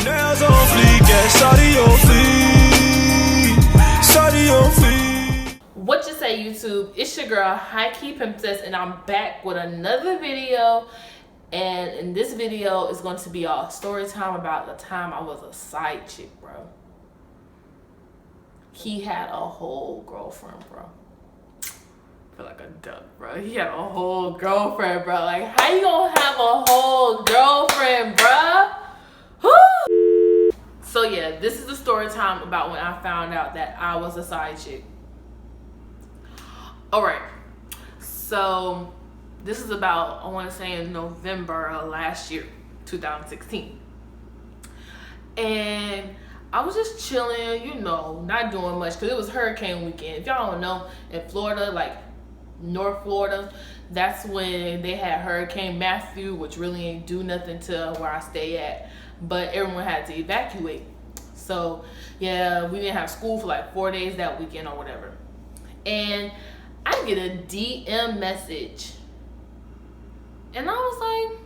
Nails on fleek, yeah, shawty on fleek, shawty on fleek. What you say, YouTube? It's your girl, High Key Princess, and I'm back with another video. And in this video, it's going to be all story time about the time I was a side chick, bro. He had a whole girlfriend, bro. I feel like a duck, bro. He had a whole girlfriend, bro. Like, how you gonna have a whole girlfriend, bro? Woo! So yeah, this is the story time about when I found out that I was a side chick. All right, so this is about, I want to say in November of last year, 2016. And I was just chilling, you know, not doing much because it was hurricane weekend. If y'all don't know, in Florida, like North Florida, that's when they had Hurricane Matthew, which really ain't do nothing to where I stay at. But everyone had to evacuate. So yeah, we didn't have school for like 4 days that weekend or whatever. And I get a DM message. And I was like,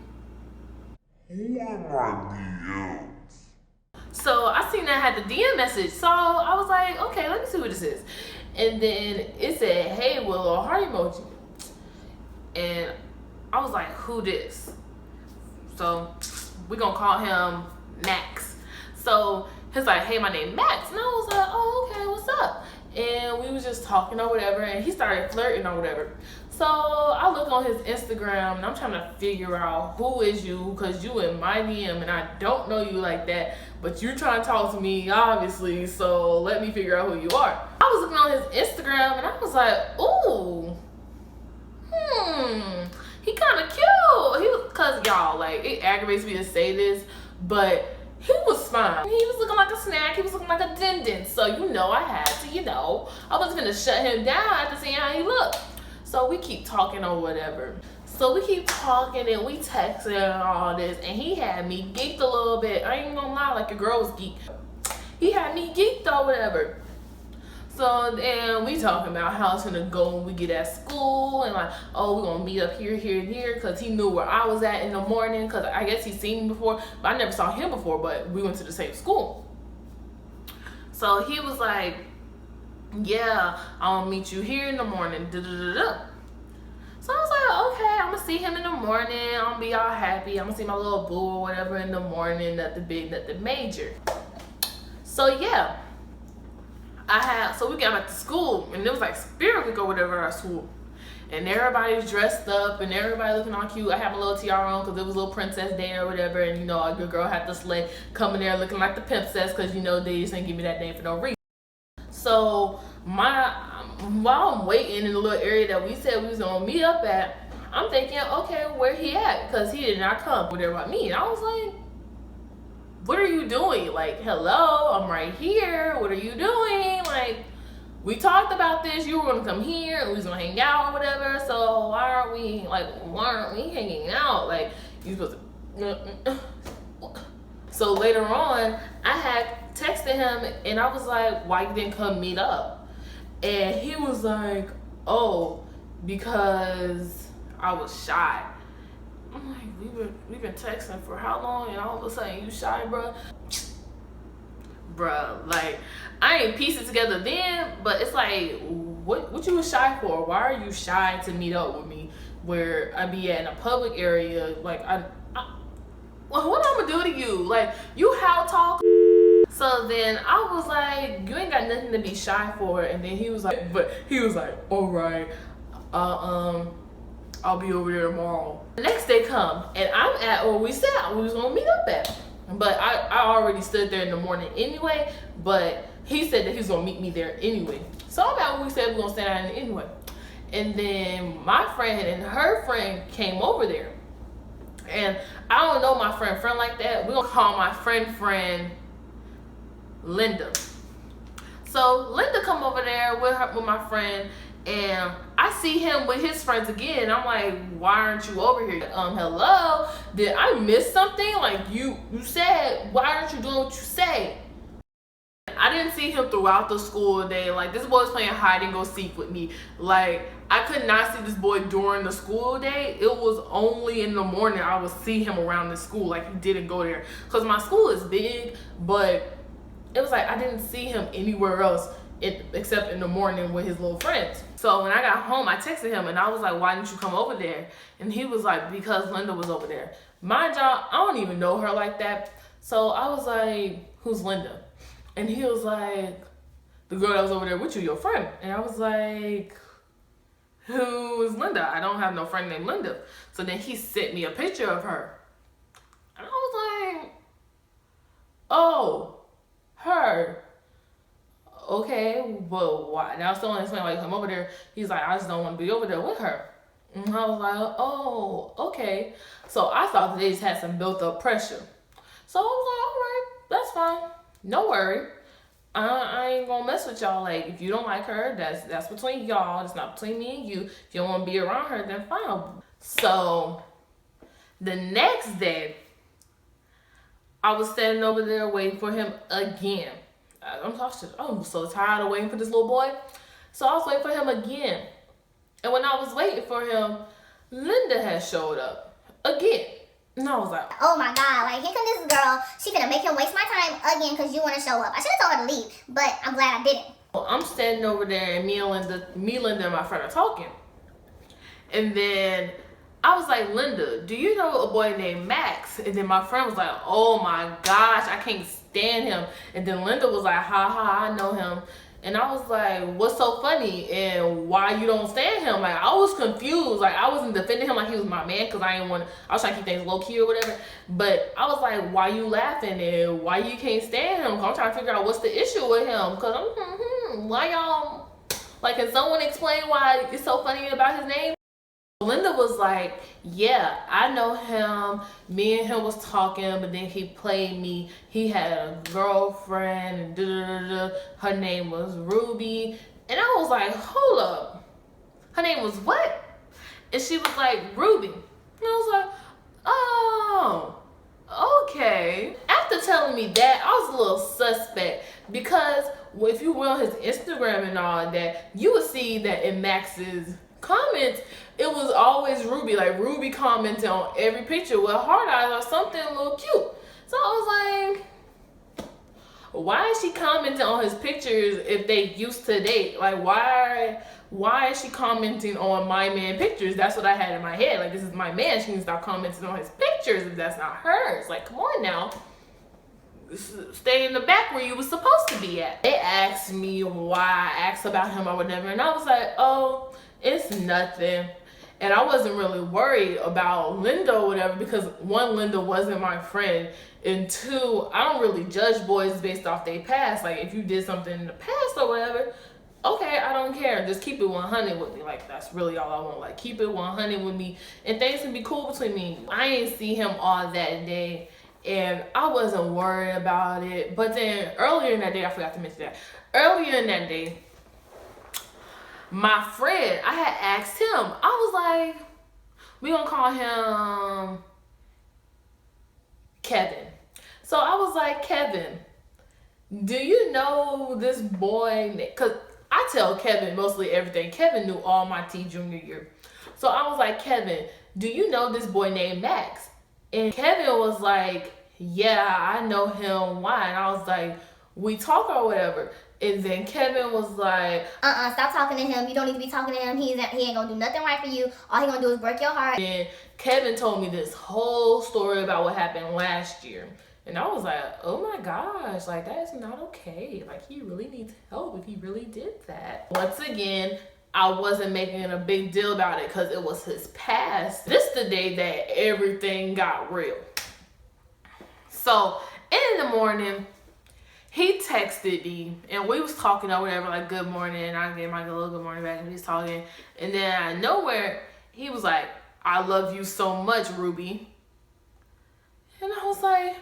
so I seen that I had the DM message. So I was like, okay, let me see what this is. And then it said, hey, with a little heart emoji. And I was like, who this? So we're gonna call him Max. So he's like, hey, my name Max. And I was like, oh, okay, what's up? And we was just talking or whatever, and he started flirting or whatever. So I look on his Instagram and I'm trying to figure out who is you, because you in my DM and I don't know you like that, but you're trying to talk to me obviously, so let me figure out who you are. I was looking on his Instagram and I was like, ooh, he kind of cute. Cause y'all, like, it aggravates me to say this, but he was fine. He was looking like a snack. He was looking like a din-din. So, you know, I had to, you know, I wasn't gonna shut him down after seeing how he looked. So we keep talking or whatever. So we keep talking and we texting and all this, and he had me geeked a little bit. I ain't gonna lie, like a girl's geek. He had me geeked or whatever. So then we talking about how it's gonna go when we get at school, and like, oh, we're gonna meet up here, here, and here, because he knew where I was at in the morning, because I guess he's seen me before, but I never saw him before, but we went to the same school. So he was like, yeah, I'll meet you here in the morning, da-da-da-da. So I was like, okay, I'm gonna see him in the morning, I'm gonna be all happy, I'm gonna see my little boo or whatever in the morning, nothing big, nothing major. So yeah. So we got back to school, and it was like Spirit Week or whatever at our school, and everybody's dressed up and everybody looking all cute. I have a little tiara on because it was a little princess day or whatever, and you know, a good girl had to slay, coming there looking like the princess, because you know they just didn't give me that name for no reason. So while I'm waiting in the little area that we said we was gonna meet up at, I'm thinking, okay, where he at? Because he did not come over there with me, and I was like, what are you doing? Like, hello, I'm right here. What are you doing? Like, we talked about this. You were gonna come here and we was gonna hang out or whatever. So why aren't we hanging out? Like, you supposed to. So later on, I had texted him and I was like, why you didn't come meet up? And he was like, oh, because I was shy. I'm like, we've been texting for how long, and all of a sudden you shy, bro? Bruh, like, I ain't pieced it together then, but it's like, what you was shy for? Why are you shy to meet up with me where I be in a public area? Like, well, what I'm gonna do to you? Like, you how talk? So then I was like, you ain't got nothing to be shy for. And then he was like, all right, I'll be over there tomorrow. The next day come, and I'm at where we said we was gonna meet up at. But I already stood there in the morning anyway, but he said that he was gonna meet me there anyway. So I'm at where we said we were gonna stand out anyway. And then my friend and her friend came over there. And I don't know my friend like that. We're gonna call my friend Linda. So Linda come over there with my friend, and I see him with his friends again. I'm like, why aren't you over here? Hello? Did I miss something? Like, you said, why aren't you doing what you say? I didn't see him throughout the school day. Like, this boy was playing hide and go seek with me. Like, I could not see this boy during the school day. It was only in the morning I would see him around the school. Like, he didn't go there. Because my school is big, but it was like I didn't see him anywhere else except in the morning with his little friends. So when I got home, I texted him and I was like, why didn't you come over there? And he was like, because Linda was over there. Mind y'all, I don't even know her like that. So I was like, who's Linda? And he was like, the girl that was over there with you, your friend. And I was like, who is Linda? I don't have no friend named Linda. So then he sent me a picture of her. And I was like, oh, her. Okay, but why? Now I still want to explain why you come over there. He's like, I just don't want to be over there with her. And I was like, oh, okay. So I thought that they just had some built up pressure. So I was like, all right, that's fine. No worry. I ain't gonna mess with y'all. Like, if you don't like her, that's between y'all. It's not between me and you. If you don't want to be around her, then fine. So the next day, I was standing over there waiting for him again. I'm so tired of waiting for this little boy. So I was waiting for him again. And when I was waiting for him, Linda had showed up again. And I was like, oh my God, like, here comes this girl. She gonna make him waste my time again because you want to show up. I should have told her to leave, but I'm glad I didn't. Well, I'm standing over there and me, Linda, and my friend are talking. And then I was like, Linda, do you know a boy named Max? And then my friend was like, oh my gosh, I can't stand him. And then Linda was like, ha ha, I know him. And I was like, what's so funny? And why you don't stand him? Like, I was confused. Like, I wasn't defending him like he was my man because I was trying to keep things low key or whatever. But I was like, why you laughing? And why you can't stand him? Cause I'm trying to figure out what's the issue with him. Cause why y'all, like, can someone explain why it's so funny about his name? Linda was like, yeah, I know him. Me and him was talking, but then he played me. He had a girlfriend, and her name was Ruby. And I was like, hold up. Her name was what? And she was like, Ruby. And I was like, oh, okay. After telling me that, I was a little suspect because if you were on his Instagram and all that, you would see that in Max's comments, it was always Ruby. Like, Ruby commented on every picture with heart eyes or something a little cute. So I was like, why is she commenting on his pictures if they used to date? Like, why is she commenting on my man pictures? That's what I had in my head. Like, this is my man. She needs to stop commenting on his pictures if that's not hers. Like, come on now. Stay in the back where you was supposed to be at. They asked me why I asked about him or whatever, and I was like, oh, it's nothing. And I wasn't really worried about Linda or whatever because one, Linda wasn't my friend, and two, I don't really judge boys based off their past. Like, if you did something in the past or whatever, okay, I don't care. Just keep it 100 with me. Like, that's really all I want. Like, keep it 100 with me, and things can be cool between me and you. I ain't see him all that day, and I wasn't worried about it. But then earlier in that day, I forgot to mention that. Earlier in that day, my friend, I had asked him, I was like, we gonna call him Kevin. So I was like, Kevin, do you know this boy? Because I tell Kevin mostly everything. Kevin knew all my tea junior year. So I was like, Kevin, do you know this boy named Max? And Kevin was like, yeah, I know him. Why? And I was like, we talk or whatever. And then Kevin was like, stop talking to him. You don't need to be talking to him. He ain't gonna do nothing right for you. All he gonna do is break your heart. And Kevin told me this whole story about what happened last year. And I was like, oh my gosh, like, that is not okay. Like, he really needs help if he really did that. Once again, I wasn't making a big deal about it because it was his past. This is the day that everything got real. So in the morning, he texted me and we was talking or whatever, like, good morning. And I gave my little good morning back and he was talking. And then out of nowhere, he was like, I love you so much, Ruby. And I was like,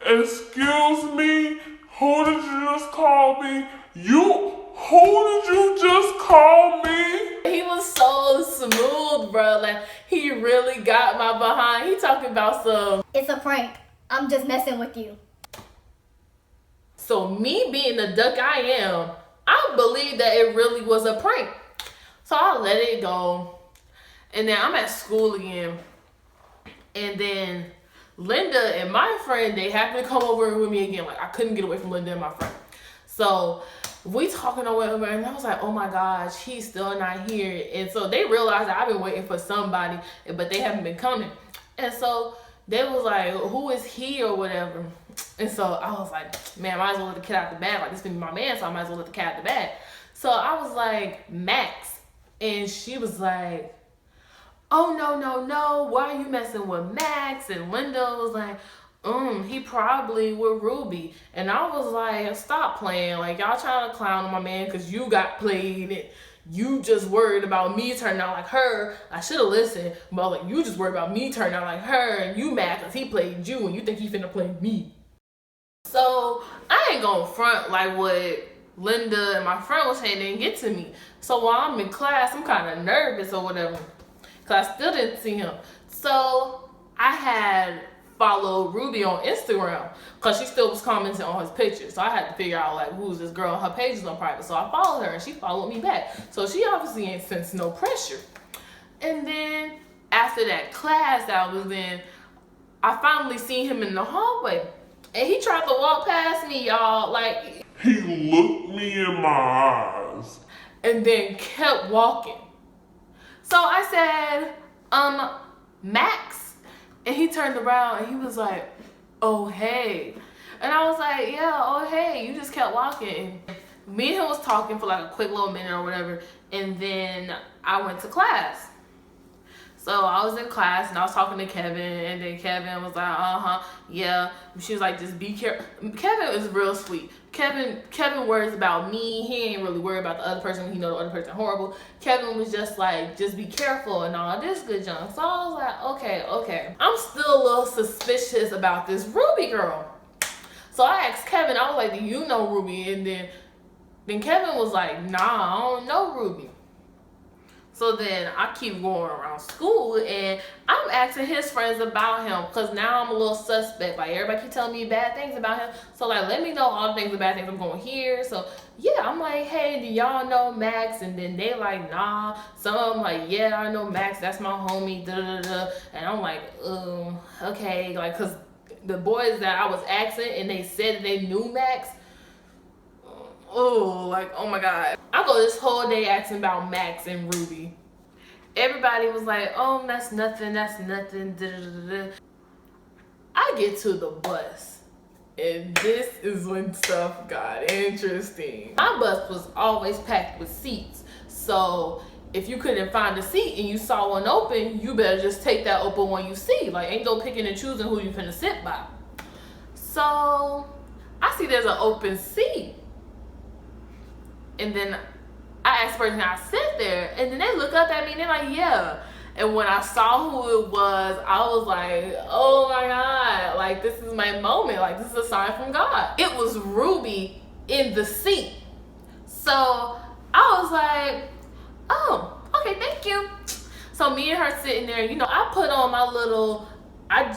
Excuse me, who did you just call me? Who did you just call me? he was so smooth, bro. Like, he really got my behind. He talking about some, it's a prank. I'm just messing with you. So me being the duck I am, I believe that it really was a prank. So I let it go. And then I'm at school again. And then Linda and my friend, they happened to come over with me again. Like, I couldn't get away from Linda and my friend. So we talking or whatever, and I was like, oh my gosh, he's still not here. And so they realized that I've been waiting for somebody, but they haven't been coming. And so they was like, who is he or whatever? And so I was like, man, I might as well let the cat out the bag. Like, this is my man, so I might as well let the cat out the bag. So I was like, Max. And she was like, oh, no, why are you messing with Max? And Linda was like, he probably with Ruby. And I was like, stop playing. Like, y'all trying to clown on my man because you got played and you just worried about me turning out like her. I should have listened, but like, you just worried about me turning out like her, and you mad because he played you and you think he finna play me. So I ain't gonna front like what Linda and my friend was saying didn't get to me. So while I'm in class, I'm kind of nervous or whatever, because I still didn't see him. So I had followed Ruby on Instagram because she still was commenting on his pictures. So I had to figure out like, who's this girl? Her page is on private. So I followed her and she followed me back. So she obviously ain't sensed no pressure. And then after that class that I was in, I finally seen him in the hallway. And he tried to walk past me, y'all. Like, He looked me in my eyes. and then kept walking. So I said, Max? And he turned around and he was like, oh, hey. And I was like, yeah, oh, hey. You just kept walking. Me and him was talking for like a quick little minute or whatever. And then I went to class. So I was in class and I was talking to Kevin, and then Kevin was like, yeah. She was like, just be careful. Kevin is real sweet. Kevin worries about me. He ain't really worried about the other person. He know the other person horrible. Kevin was just like, just be careful and all this good junk. So I was like, okay. I'm still a little suspicious about this Ruby girl. So I asked Kevin, I was like, do you know Ruby? And then Kevin was like, nah, I don't know Ruby. So then I keep going around school and I'm asking his friends about him because now I'm a little suspect. Like, everybody keep telling me bad things about him. So like, let me know all the things, the bad things I'm going to hear. So yeah, I'm like, hey, do y'all know Max? And then they like, nah. Some of them like, yeah, I know Max. That's my homie. And I'm like, okay. Like, because the boys that I was asking and they said that they knew Max. Oh, like, oh my God. I go this whole day asking about Max and Ruby. Everybody was like, oh, that's nothing. I get to the bus. And this is when stuff got interesting. My bus was always packed with seats. So if you couldn't find a seat and you saw one open, you better just take that open one you see. Like, ain't no picking and choosing who you finna sit by. So I see there's an open seat. And then I asked the person how I sit there, and then they look up at me and they're like, yeah. And when I saw who it was, I was like, oh my God, like, this is my moment. Like, this is a sign from God. It was Ruby in the seat. So I was like, oh, okay, thank you. So me and her sitting there, you know, I put on my little, I'm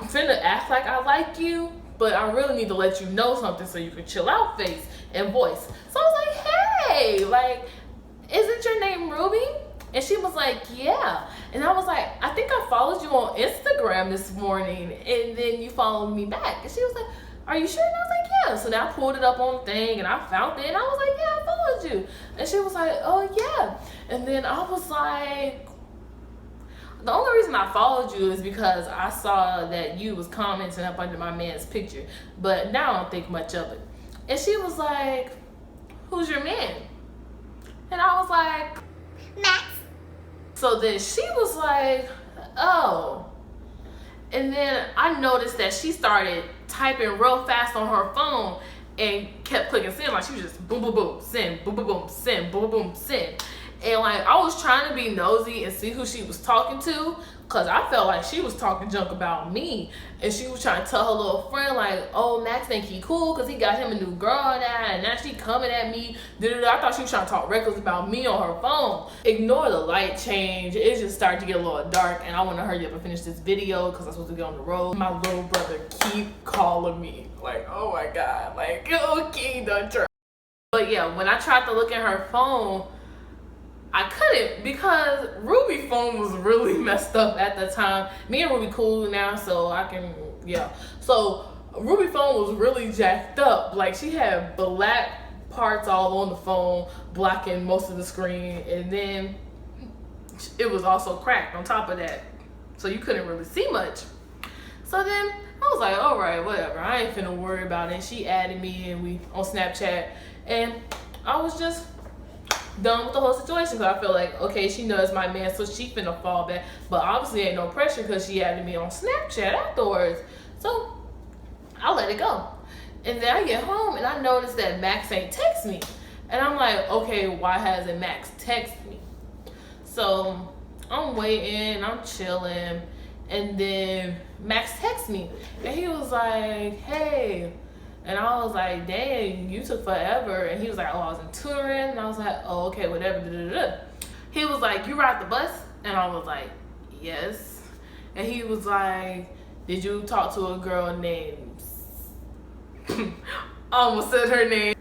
finna act like I like you, but I really need to let you know something so you can chill out face and voice. So I was like, hey, like, isn't your name Ruby? And she was like, yeah. And I was like, I think I followed you on Instagram this morning, and then you followed me back. And she was like, are you sure? And I was like, yeah. So then I pulled it up on the thing and I found it, and I was like, yeah, I followed you. And she was like, oh yeah. And then I was like, the only reason I followed you is because I saw that you was commenting up under my man's picture, but now I don't think much of it. And she was like, who's your man? And I was like, Max. so then she was like, oh. And then I noticed that she started typing real fast on her phone and kept clicking send. Like, she was just boom, boom, boom, send, boom, boom, boom, send, boom, boom, boom, send. And like I was trying to be nosy and see who she was talking to, cause I felt like she was talking junk about me, and she was trying to tell her little friend like, "Oh, Max think he cool cause he got him a new girl now, and now she coming at me." I thought she was trying to talk reckless about me on her phone. Ignore the light change. It just started to get a little dark, and I want to hurry up and finish this video cause I'm supposed to get on the road. My little brother keep calling me like, "Oh my god, like okay, don't try." But yeah, when I tried to look at her phone, I couldn't because Ruby's phone was really messed up at the time. Me and Ruby cool now, so I can, yeah. So Ruby's phone was really jacked up. Like she had black parts all on the phone, blocking most of the screen, and then it was also cracked on top of that. So you couldn't really see much. So then I was like, all right, whatever. I ain't finna worry about it. She added me and we on Snapchat, and I was just done with the whole situation because I feel like, okay, she knows my man, so she finna fall back. But obviously ain't no pressure because she added me on Snapchat afterwards. So I let it go. And then I get home and I notice that Max ain't text me. And I'm like, okay, why hasn't Max text me? So I'm waiting, I'm chilling, and then Max texts me. And he was like, hey. And I was like, dang, you took forever. And he was like, oh, I was in tutoring. And I was like, oh, okay, whatever. He was like, you ride the bus? And I was like, yes. And he was like, did you talk to a girl named... I almost said her name.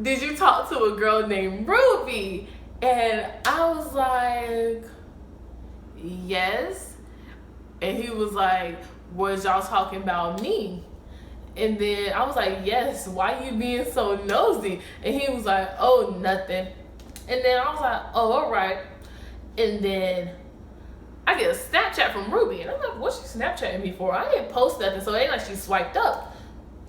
Did you talk to a girl named Ruby? And I was like, yes. And he was like, was y'all talking about me? And then I was like, yes, why you being so nosy? And he was like, oh, nothing. And then I was like, oh, all right. And then I get a Snapchat from Ruby. And I'm like, what's she Snapchatting me for? I didn't post nothing, so it ain't like she swiped up.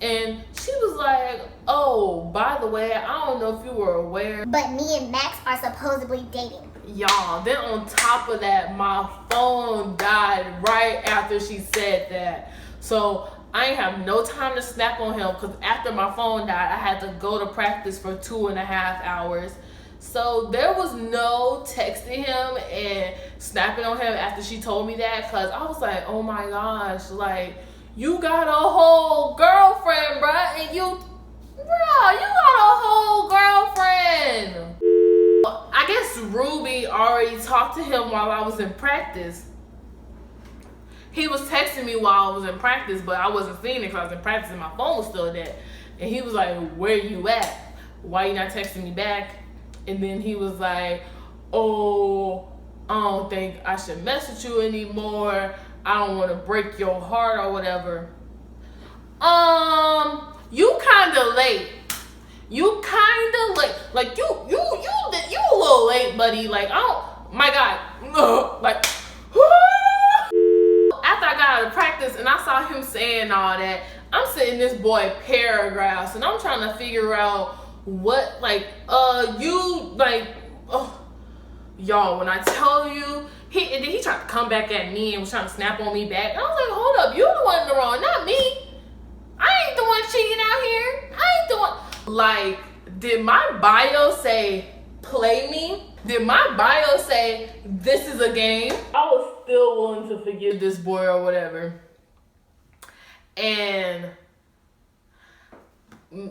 And she was like, oh, by the way, I don't know if you were aware, but me and Max are supposedly dating. Y'all, then on top of that, my phone died right after she said that. So I ain't have no time to snap on him because after my phone died, I had to go to practice for 2.5 hours. So there was no texting him and snapping on him after she told me that, because I was like, oh my gosh, like, you got a whole girlfriend, bruh, and you got a whole girlfriend. I guess Ruby already talked to him while I was in practice. He was texting me while I was in practice, but I wasn't seeing it because I was in practice and my phone was still dead. And he was like, where you at? Why you not texting me back? And then he was like, oh, I don't think I should mess with you anymore. I don't want to break your heart or whatever. You kind of late. You kind of late. Like, you a little late, buddy. Like, my God. Like, after I got out of practice and I saw him saying all that, I'm sending this boy paragraphs and I'm trying to figure out what, like, y'all, when I tell you, and then he tried to come back at me and was trying to snap on me back. And I was like, hold up, you the one in the wrong, not me. I ain't the one cheating out here. I ain't the one. Like, did my bio say play me? Did my bio say this is a game? I was still willing to forgive this boy or whatever. And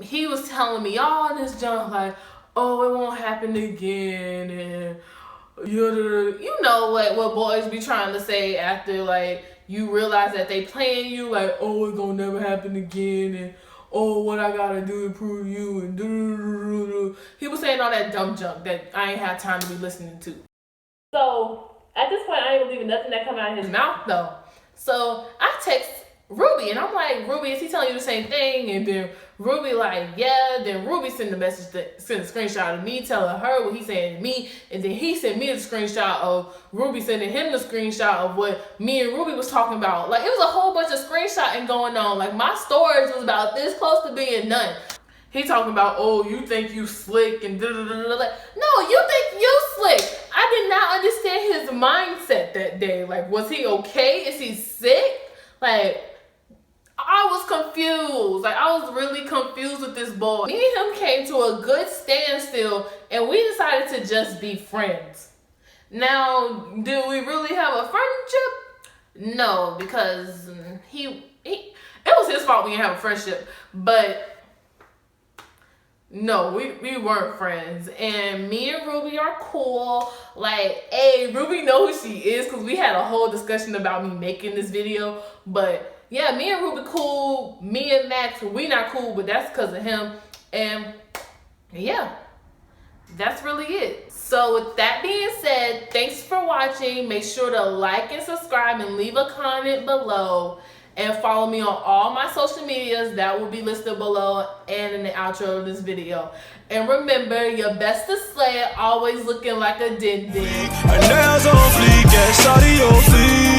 he was telling me all this junk like, oh, it won't happen again, and you know what boys be trying to say after, like, you realize that they playing you, like, oh, it's gonna never happen again, and oh, what I gotta do to prove you, and he was saying all that dumb junk that I ain't had time to be listening to. So at this point, I ain't believing nothing that come out of his mouth though. So I text Ruby and I'm like, Ruby, is he telling you the same thing? And then Ruby like, yeah. Then Ruby sent a screenshot of me telling her what he's saying to me, and then he sent me the screenshot of Ruby sending him the screenshot of what me and Ruby was talking about. Like, it was a whole bunch of screenshotting going on. Like, my storage was about this close to being done. He talking about, oh, you think you slick and da da da da. No, you think you slick. I did not understand his mindset that day. Like, was he okay? Is he sick? Like, I I was confused. Like, I was really confused with this boy. Me and him came to a good standstill, and we decided to just be friends. Now, do we really have a friendship? No, because it was his fault we didn't have a friendship. But no, we weren't friends. And me and Ruby are cool. Like, hey, Ruby know who she is because we had a whole discussion about me making this video. But yeah, me and Ruby cool. Me and Max, we not cool, but that's because of him. And yeah, that's really it. So with that being said, thanks for watching. Make sure to like and subscribe and leave a comment below. And follow me on all my social medias that will be listed below and in the outro of this video. And remember, your best to slay it, always looking like a din-din. Her nails on fleek, yeah, shawty on fleek.